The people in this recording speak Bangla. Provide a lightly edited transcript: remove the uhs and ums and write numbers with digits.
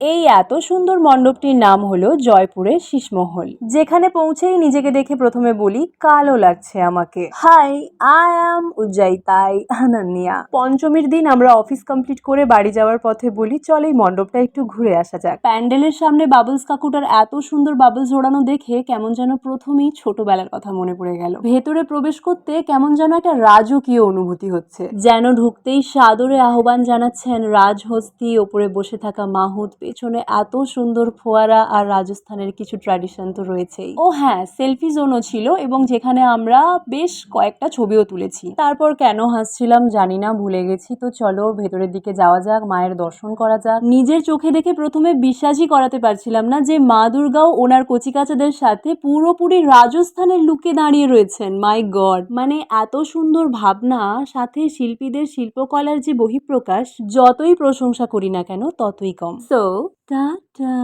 এই এত সুন্দর মণ্ডপটির নাম হলো জয়পুরের শীষমহল, যেখানে পৌঁছেই নিজেকে দেখে প্রথমে বলি কালো লাগছে আমাকে। High, I am উজ্জাইতাই আনান্নিয়া। পঞ্চমীর দিন আমরা অফিস কমপ্লিট করে বাড়ি যাওয়ার পথে বলি চল এই মণ্ডপটা একটু ঘুরে আসা যাক। প্যান্ডেলের সামনে বাবলস কাকুটার এত সুন্দর বাবলস ওড়ানো দেখে কেমন যেন প্রথমেই ছোটবেলার কথা মনে পড়ে গেল। ভেতরে প্রবেশ করতে কেমন যেন একটা রাজকীয় অনুভূতি হচ্ছে, যেন ঢুকতেই সাদরে আহ্বান জানাচ্ছেন রাজহস্তি, ওপরে বসে থাকা মাহুত, পেছনে এত সুন্দর ফোয়ারা, আর রাজস্থানের কিছু ট্র্যাডিশন তো রয়েছেই। ও হ্যাঁ, সেলফি জোনও ছিল এবং যেখানে আমরা বেশ কয়েকটা ছবিও তুলেছি। তারপর কেন হাসছিলাম জানি না, ভুলে গেছি। তো চলো ভেতরের দিকে যাওয়া যাক, মায়ের দর্শন করা যাক। নিজের চোখে দেখে প্রথমে বিশ্বাসই করাতে পারছিলাম না যে মা দুর্গাও ওনার কচিকাচাদের সাথে পুরোপুরি রাজস্থানের লুকে দাঁড়িয়ে রয়েছেন। মাই গড, মানে এত সুন্দর ভাবনা, সাথে শিল্পীদের শিল্পকলার যে বহিঃপ্রকাশ, যতই প্রশংসা করি না কেন ততই কম। So tata.